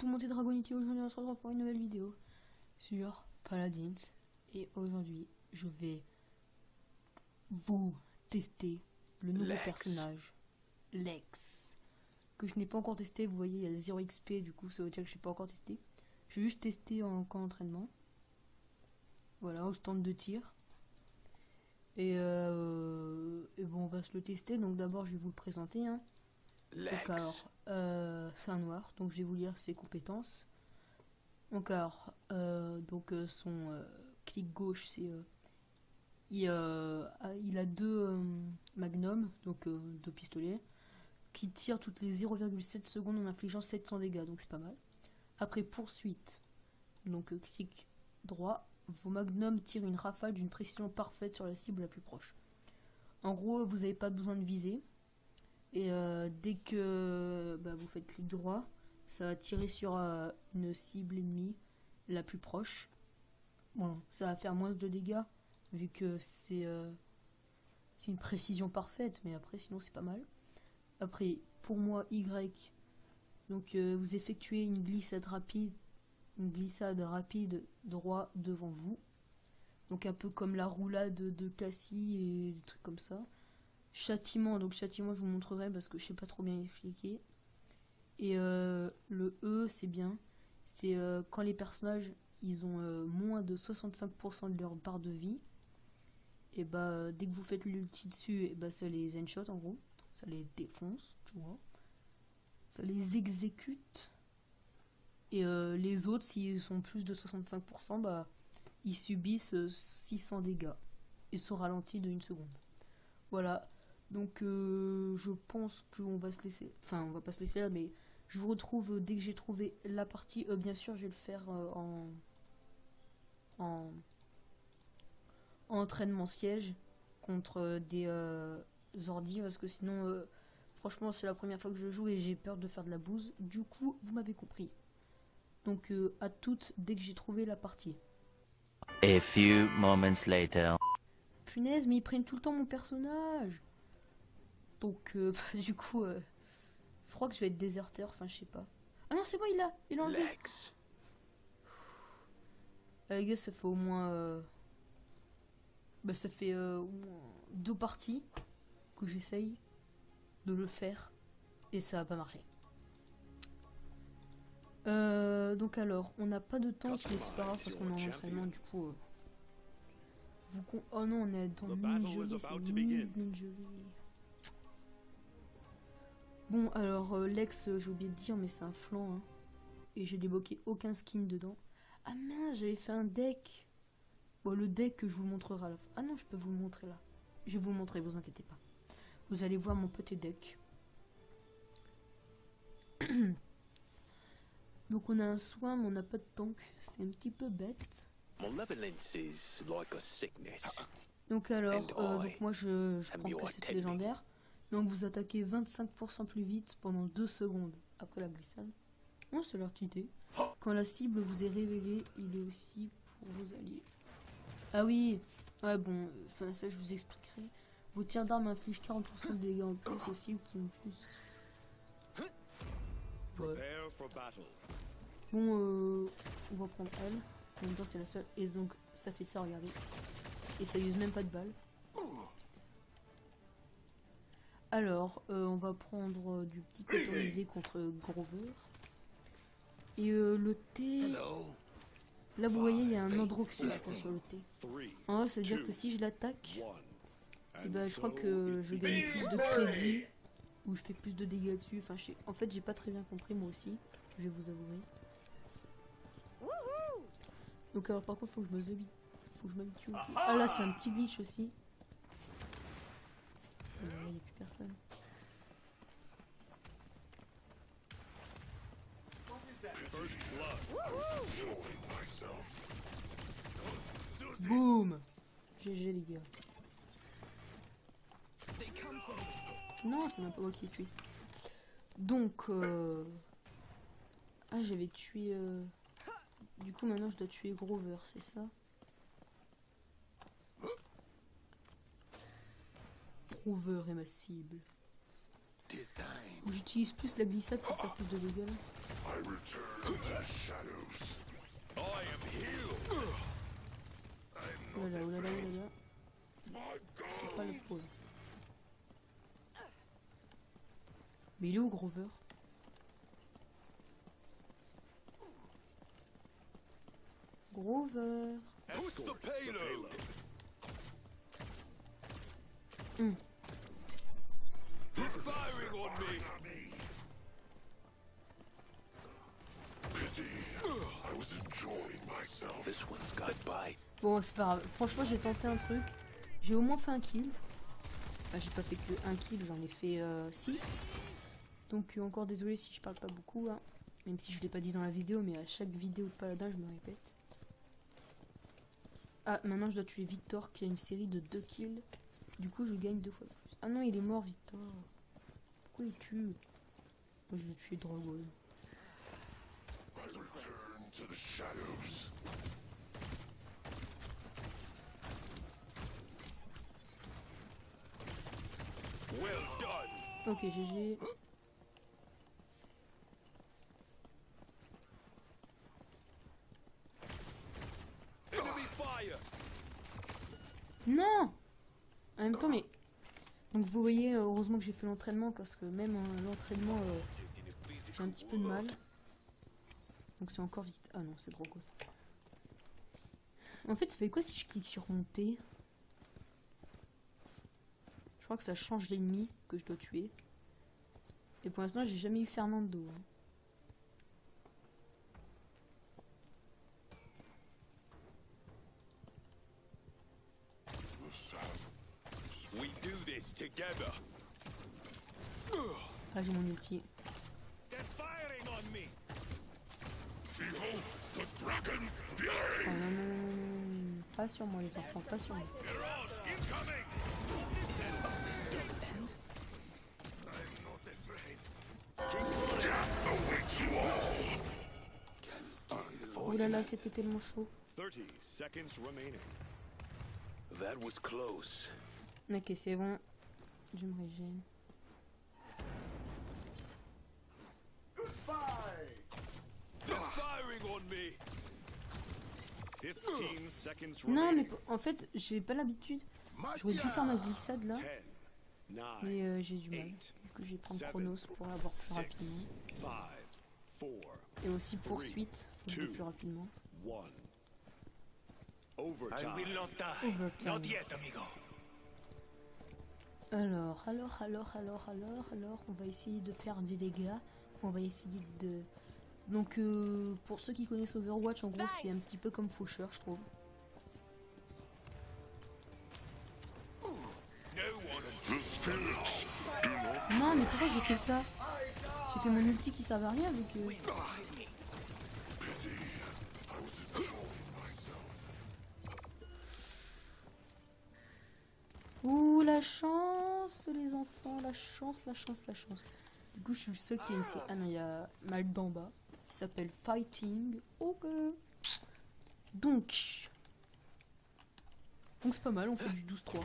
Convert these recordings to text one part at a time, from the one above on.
tout le monde, c'est Dragonity. Aujourd'hui on se retrouve pour une nouvelle vidéo sur Paladins. Et aujourd'hui je vais vous tester le nouveau personnage Lex, que je n'ai pas encore testé. Vous voyez, il y a 0 XP, du coup ça veut dire que je n'ai pas encore testé. Je vais juste tester en camp d'entraînement. Voilà, au stand de tir. Et bon, on va se le tester. Donc d'abord je vais vous le présenter, hein. Donc alors, c'est un noir, donc je vais vous lire ses compétences. Donc alors, son clic gauche, c'est il a deux magnums, donc deux pistolets, qui tirent toutes les 0,7 secondes en infligeant 700 dégâts, donc c'est pas mal. Après poursuite, donc clic droit, vos magnums tirent une rafale d'une précision parfaite sur la cible la plus proche. En gros, vous n'avez pas besoin de viser. Et dès que vous faites clic droit, ça va tirer sur une cible ennemie la plus proche. Bon, ça va faire moins de dégâts vu que c'est une précision parfaite, mais après sinon c'est pas mal. Après, pour moi, Y, donc vous effectuez une glissade rapide droit devant vous. Donc un peu comme la roulade de Cassie et des trucs comme ça. Châtiment, donc châtiment je vous montrerai parce que je sais pas trop bien expliquer. Et le E c'est bien, c'est quand les personnages ils ont moins de 65% de leur barre de vie, et dès que vous faites l'ulti dessus, et ça les one-shot en gros, ça les défonce, tu vois, ça les exécute. Et les autres, s'ils sont plus de 65%, ils subissent 600 dégâts et sont ralentis de 1 seconde. Voilà. Donc je pense qu'on va se laisser, enfin on va pas se laisser là, mais je vous retrouve dès que j'ai trouvé la partie. Bien sûr je vais le faire en entraînement siège contre des ordi, parce que sinon franchement c'est la première fois que je joue et j'ai peur de faire de la bouse. Du coup vous m'avez compris. Donc à toutes dès que j'ai trouvé la partie. A few moments later. Punaise, mais ils prennent tout le temps mon personnage. Donc du coup je crois que je vais être déserteur, enfin je sais pas. Ah non c'est bon, il a enlevé. Les gars, ça fait au moins ça fait au moins 2 parties que j'essaye de le faire et ça va pas marcher. Donc alors on n'a pas de temps, mais c'est pas grave parce qu'on est en entraînement, du coup oh non, on est dans mini-joli, c'est mini-joli. Bon alors Lex, j'ai oublié de dire, mais c'est un flanc, hein. Et j'ai débloqué aucun skin dedans. Ah mince, j'avais fait un deck. Bon, le deck que je vous montrerai à la fin. Ah non, je peux vous le montrer là. Je vais vous le montrer, vous inquiétez pas. Vous allez voir mon petit deck. Donc on a un soin, mais on n'a pas de tank. C'est un petit peu bête. Donc alors, donc moi je prends que cette légendaire. Donc vous attaquez 25% plus vite pendant 2 secondes après la glissade. Oh, c'est leur petite idée. Quand la cible vous est révélée, il est aussi pour vos alliés. Ah oui, ouais bon, enfin ça je vous expliquerai. Vos tirs d'armes infligent 40% de dégâts en plus aux cibles qui ont plus. Ouais. Bon, on va prendre elle. En même temps c'est la seule. Et donc ça fait ça, regardez. Et ça use même pas de balles. Alors, on va prendre du petit cotorisé contre Grover. Et le T... Là, vous voyez, il y a un Androxus sur le T. En vrai, ça veut dire que si je l'attaque, je crois que je gagne plus de crédit. Ou je fais plus de dégâts dessus. Enfin, en fait, j'ai pas très bien compris, moi aussi. Je vais vous avouer. Donc, alors, par contre, faut que je m'habitue. Ah, là, c'est un petit glitch aussi. Il n'y a plus personne. Boum. GG les gars. Non, c'est même pas moi qui ai tué. Donc ah, j'avais tué du coup maintenant je dois tuer Grover, c'est ça? Grover est ma cible. J'utilise plus la glissade pour faire plus de dégâts là. Oulala, oulala, oulala. C'est pas le faux. Mais il est où, Grover? Grover. Bon, c'est pas grave. Franchement, j'ai tenté un truc. J'ai au moins fait un kill. Enfin, j'ai pas fait que un kill, j'en ai fait 6. Donc, encore désolé si je parle pas beaucoup. Hein. Même si je l'ai pas dit dans la vidéo, mais à chaque vidéo de Paladin, je me répète. Ah, maintenant je dois tuer Victor qui a une série de 2 kills. Du coup, je gagne 2 fois plus. Ah non, il est mort, Victor. Pourquoi il tue? Moi, je vais tuer Drogoz. Ok, GG. Non! En même temps, mais... Donc vous voyez, heureusement que j'ai fait l'entraînement, parce que même l'entraînement, j'ai un petit peu de mal. Donc c'est encore vite. Ah non, c'est Drogoz. En fait, ça fait quoi si je clique sur monter? Je crois que ça change l'ennemi que je dois tuer. Et pour l'instant, j'ai jamais eu Fernando. Hein. Ah, j'ai mon ulti. Oh non, non, non, non, pas sur moi les enfants, pas sur moi. Oh là là, c'était tellement chaud. Ok, c'est bon. Je me régène. Non, mais en fait, j'ai pas l'habitude. J'aurais dû faire ma glissade là. Mais j'ai du mal. Du coup, je vais prendre Chronos pour avoir plus rapidement. Et aussi poursuite, faut jouer plus rapidement. Overtime. Alors, on va essayer de faire des dégâts. On va essayer de... Donc, pour ceux qui connaissent Overwatch, en gros, c'est un petit peu comme Faucheur, je trouve. Non, mais pourquoi j'ai fait ça? J'ai fait mon ulti qui servait à rien avec eux. Ouh, la chance, les enfants, la chance. Du coup, je suis le seul qui a une... Ah non, il y a Mal d'en bas, qui s'appelle Fighting. Ok. Donc c'est pas mal, on fait du 12-3.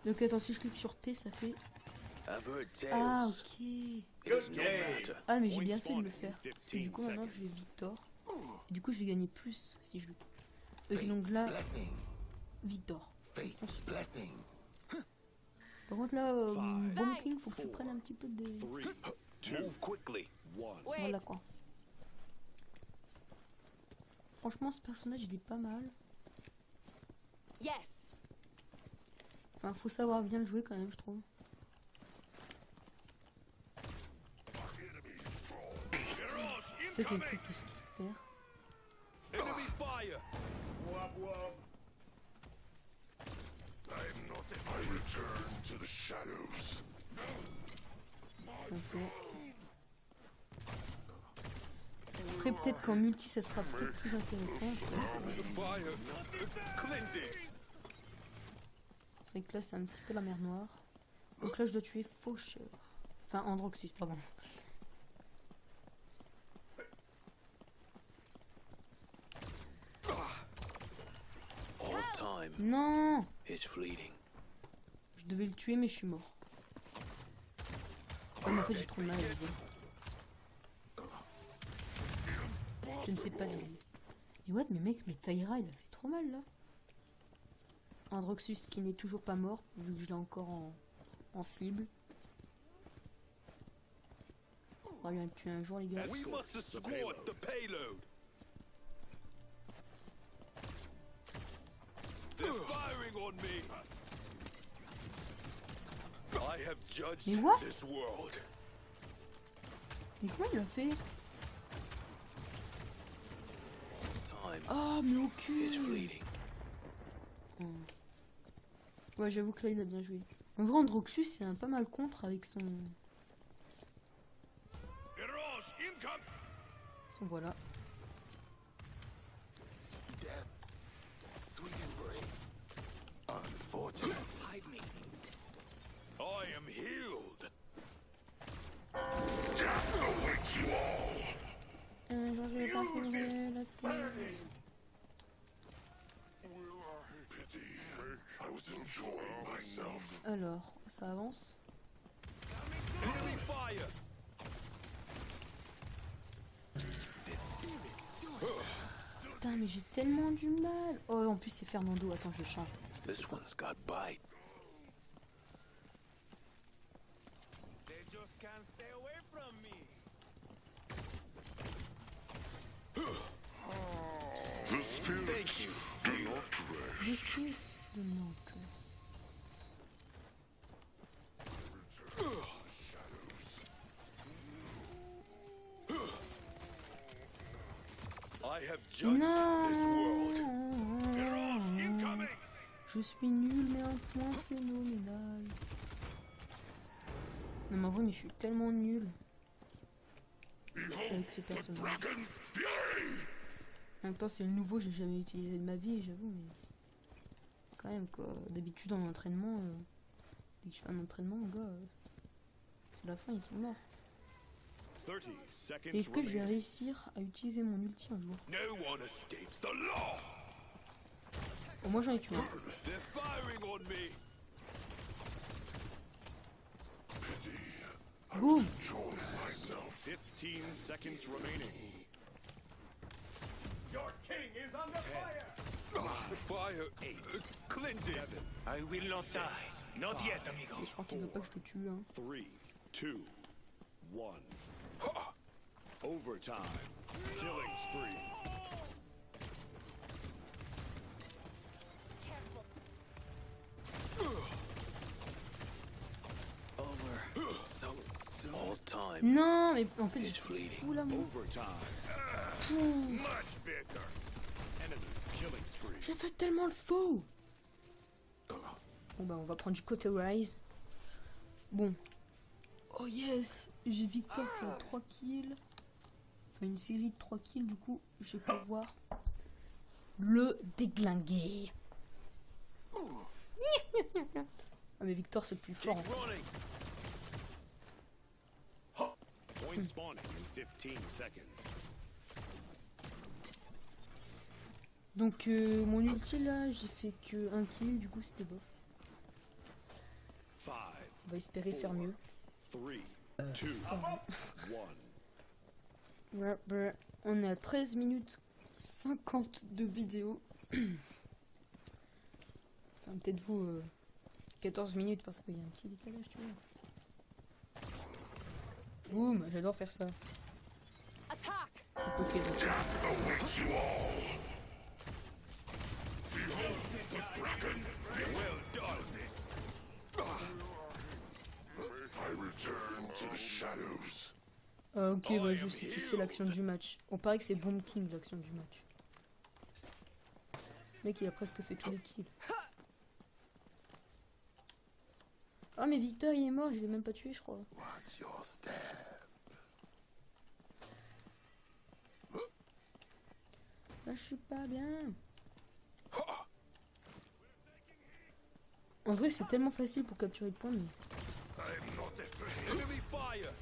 Donc attends, si je clique sur T, ça fait... Ah, ok. Ah, mais j'ai bien fait de le faire. Parce que du coup, maintenant, je vais Victor. Et du coup, je vais gagner plus si je le... Ok, donc là... Victor. Par contre, là, Bomb King, faut que tu prennes un petit peu de... Voilà, quoi. Franchement, ce personnage, il est pas mal. Enfin, faut savoir bien le jouer quand même, je trouve. Ça, c'est le truc que je kiffe faire. Okay. Après, peut-être qu'en multi, ça sera peut-être plus intéressant. C'est vrai que là, c'est un petit peu la mer Noire. Donc là, je dois tuer Faucheur. Enfin, Androxus, pardon. Non! Je devais le tuer, mais je suis mort. mais en fait j'ai trop de mal à viser. Je ne sais pas viser. Et what, mais mec, mais Taïra il a fait trop mal là. Un Droxus qui n'est toujours pas mort, vu que je l'ai encore en cible. On va bien le tuer un jour les gars. We must escort the payload. They're firing on me. I have judged Mais what? this world. Mais comment il a fait? Time Ah mais au cul. is fleeting. Ouais j'avoue que là il a bien joué. En vrai Androxus c'est un pas mal contre avec son voilà. I am healed. Genre je vais pas trouver la terre. Alors, ça avance. Enemy fire. Putain mais j'ai tellement du mal. Oh en plus c'est Fernando, attends je change. This one's got bite. They just can't stay away from me. Thank you. Justice de Nautilus. I have judged this world. Non. Je suis nul mais un point phénoménal. Non mais en vrai mais je suis tellement nul avec ce personnage. En même temps c'est le nouveau, j'ai jamais utilisé de ma vie j'avoue mais quand même quoi. D'habitude en entraînement, dès que je fais un entraînement mon gars, c'est la fin, ils sont morts. Est-ce que je vais réussir à utiliser mon ulti un jour? No one escapes the law. Au moins j'en ai tué un. They're firing on me. Boum. 15 seconds remaining. Your king is under fire. Fire 8. Cleanses. I will not die. Not yet, amigo. Et je crois qu'il veut pas que je te tue hein. 3, 2, 1. Overtime. Killing spree. Over. So all time. Non mais en fait je suis fou là moi. Overtime. Ouh. Much better. Enemy killing spree. J'ai fait tellement le faux. Bon bah on va prendre du côté Rise. Bon. Oh yes. J'ai Victor qui a 3 kills. Enfin une série de 3 kills du coup je vais pouvoir le déglinguer. Ah mais Victor c'est le plus fort en fait. Point spawning in 15 seconds. Donc mon ulti là j'ai fait que 1 kill du coup c'était bof. 5, On va espérer faire mieux. 3, 2, 1. Ouais, on est à 13 minutes 50 de vidéo. Enfin, peut-être vous 14 minutes parce qu'il y a un petit décalage, tu vois. Boum, j'adore faire ça. Ok, donc. Well done. Ok, bah je sais qui c'est l'action du match. On paraît que c'est Bomb King l'action du match. Le mec il a presque fait tous les kills. Ah mais Victor il est mort, je l'ai même pas tué je crois. Là je suis pas bien. En vrai c'est tellement facile pour capturer le point mais... Enemy fire.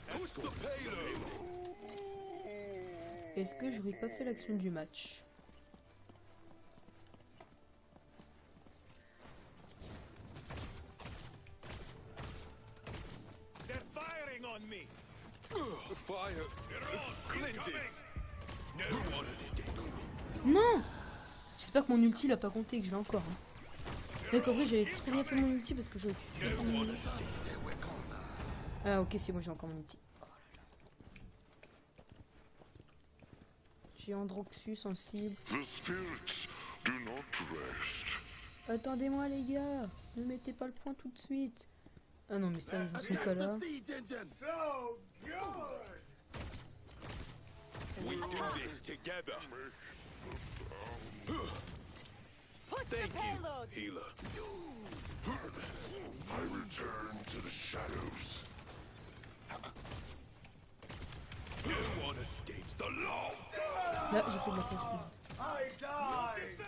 Push the payload. Est-ce que j'aurais pas fait l'action du match? me. Fire. Clintus. No one escapes. Non. J'espère que mon ulti l'a pas compté, que je l'ai encore. Hein. Mec, en vrai, j'avais trop bien fait mon ulti parce que j'aurais pu faire mon ulti. Ah, ok, c'est bon, j'ai encore mon ulti. Oh là là. J'ai Androxus en cible. The spirits do not rest. Attendez-moi, les gars. Ne mettez pas le point tout de suite. Ah non, mais ça, dans ce cas-là. So good. We do this together. Thank you, healer. I return to the shadows. No one escapes the law. Là, j'ai fait de la confusion. I died.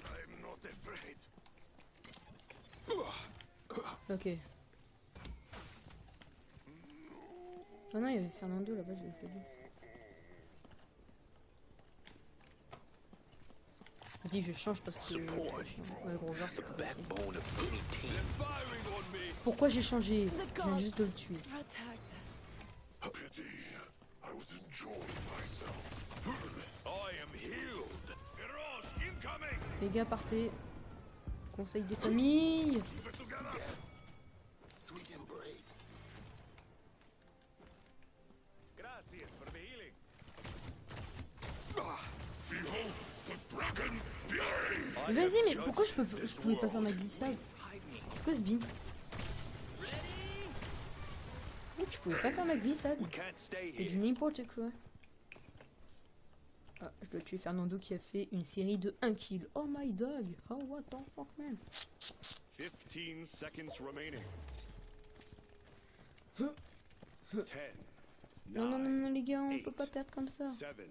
I'm not afraid. Ok. Ah non, il y avait Fernando là-bas, je l'ai pas vu. Vas-y, je change parce que. Ouais, gros genre, c'est pas possible. Backbone of any team. They're firing on me. Pourquoi j'ai changé? Je viens juste de le tuer. Pity. I was enjoying myself. I am healed. Mirage incoming. Les gars, partez. Conseil des familles. Sweet embrace. Gracias for the healing. Behold the dragon's blade. Mais vas-y, mais pourquoi je pouvais pas faire ma glissade? C'est quoi ce beans? Oh, tu pouvais pas faire ma glissade. We can't stay C'était du here. n'importe quoi. Ah, je dois tuer Fernando qui a fait une série de 1 kill. Oh my dog. Oh what the fuck man. 15 seconds remaining. 10. Non, non, non, non, les gars, on peut pas perdre comme ça. 7.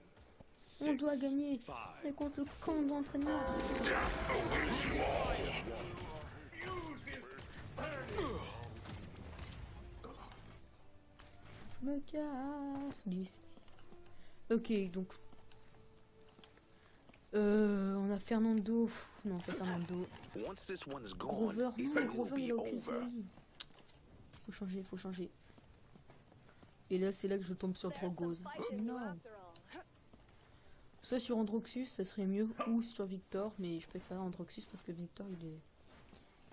On doit gagner. Et contre le camp d'entraînement. Je me casse d'ici. Ok, donc. On a Fernando. Pff, non, pas Fernando. Once this one's gone, Grover. Non, mais it will Grover, il be a aucune over. série. Faut changer, faut changer. Et là, c'est là que je tombe sur Drogose. Non. Soit sur Androxus, ça serait mieux, ou sur Victor, mais je préfère Androxus parce que Victor, il est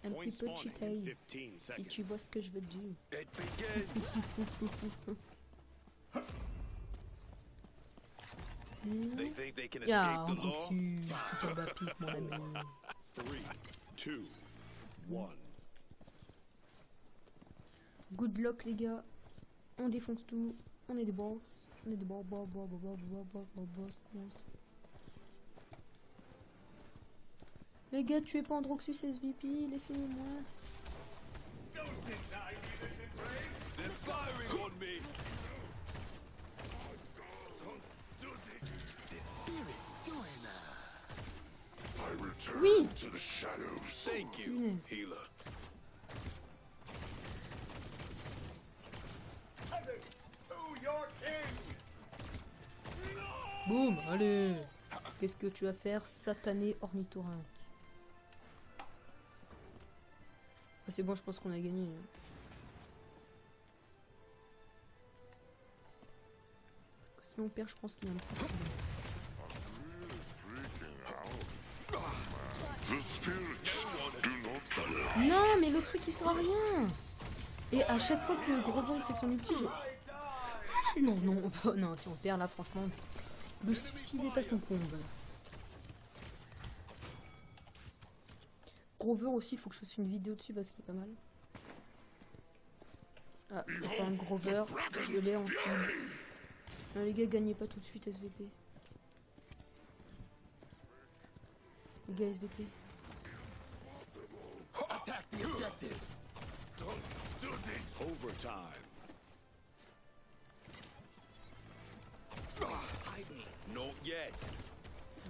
un Point petit peu spawning in cheaté. 15 Si seconds. tu vois ce que je veux dire. It begins. They think they can Ya, escape the law. Androxus, tout en bas pique, mon ami. 3, 2, 1. Good luck, les gars. On défonce tout. On est des boss. On est des boss. Les gars, tuez pas Androxus SVP, laissez-moi. Don't deny me this embrace. They're firing on me. Don't do this. I return Oui. to the shadows. Thank you, healer. Others to your king. Boum, allez. Qu'est-ce que tu vas faire, satané ornithorynque? Ah, c'est bon, je pense qu'on a gagné. Si on perd, je pense qu'il y a un petit problème. The spirits do not rest. Non, mais le truc il sert à rien. Et à chaque fois que Grover fait son ulti, je... Non, non, non, si on perd là, franchement, le suicide est à son comble. Grover aussi, il faut que je fasse une vidéo dessus parce qu'il est pas mal. Ah, il y a pas un Grover, je l'ai en cible. Non, les gars, gagnez pas tout de suite SVP. Les gars, SVP. Attack the objective. Do this. Overtime. Not yet.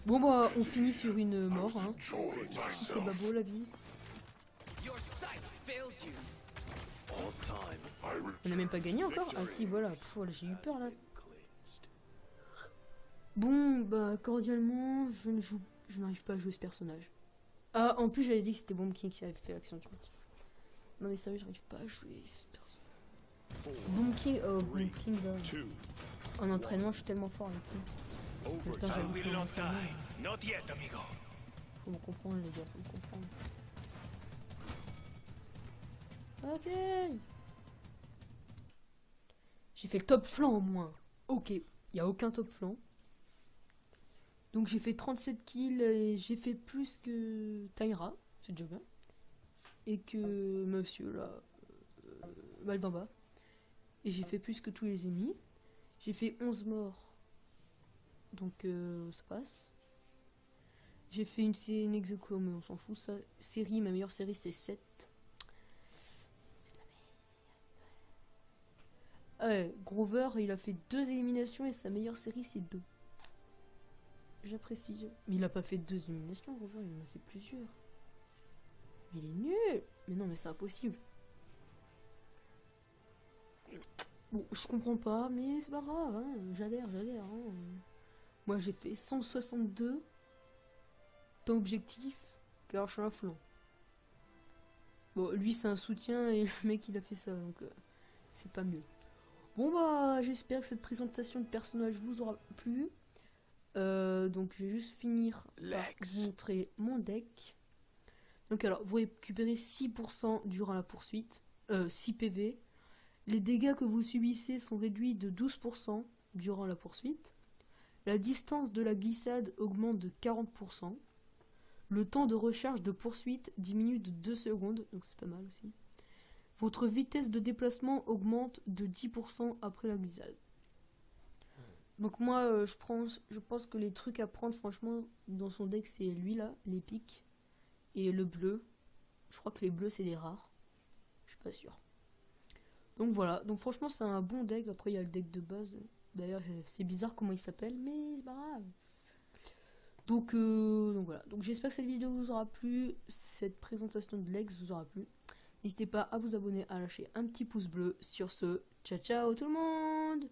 Bon bah, on finit sur une mort, hein. Si c'est pas beau la vie. All time. On n'a même pas gagné encore. Ah si, voilà. Pff, voilà, j'ai eu peur là. Bon, bah cordialement, je n'arrive pas à jouer ce personnage. Ah, en plus j'avais dit que c'était Bomb King qui avait fait l'action du match. Non mais sérieux, j'arrive pas à jouer ce perso. Boom King, Boom King, en entraînement, je suis tellement fort avec lui. Putain, I j'avoue, will c'est en not entraînement. die. Not yet, amigo. Faut me comprendre les gars, faut me comprendre. Ok. J'ai fait le top flanc au moins. Ok, il n'y a aucun top flanc. Donc j'ai fait 37 kills et j'ai fait plus que Taira, c'est déjà bien. Et que monsieur là, mal d'en bas. Et j'ai fait plus que tous les ennemis. J'ai fait 11 morts. Donc ça passe. J'ai fait une ex aequo, mais on s'en fout ça. Série, ma meilleure série c'est 7. C'est la merde. Ouais, Grover il a fait 2 éliminations et sa meilleure série c'est 2. J'apprécie. Mais il a pas fait 2 éliminations, Grover, il en a fait plusieurs. Mais il est nul. Mais non, mais c'est impossible. Bon, je comprends pas, mais c'est pas grave, hein. J'adhère. Hein. Moi j'ai fait 162 temps objectif, car je suis un flanc. Bon, lui c'est un soutien et le mec il a fait ça, donc c'est pas mieux. Bon bah, j'espère que cette présentation de personnage vous aura plu. Donc je vais juste finir par vous montrer mon deck. Donc alors, vous récupérez 6% durant la poursuite, 6 PV. Les dégâts que vous subissez sont réduits de 12% durant la poursuite. La distance de la glissade augmente de 40%. Le temps de recharge de poursuite diminue de 2 secondes, donc c'est pas mal aussi. Votre vitesse de déplacement augmente de 10% après la glissade. Donc moi, je pense que les trucs à prendre, franchement, dans son deck, c'est lui là, l'épique, et le bleu. Je crois que les bleus, c'est les rares. Je suis pas sûr. Donc voilà, donc franchement c'est un bon deck. Après il y a le deck de base. D'ailleurs c'est bizarre comment il s'appelle, mais c'est pas grave. Donc voilà, donc j'espère que cette vidéo vous aura plu. Cette présentation de Lex vous aura plu. N'hésitez pas à vous abonner, à lâcher un petit pouce bleu. Sur ce, ciao ciao tout le monde.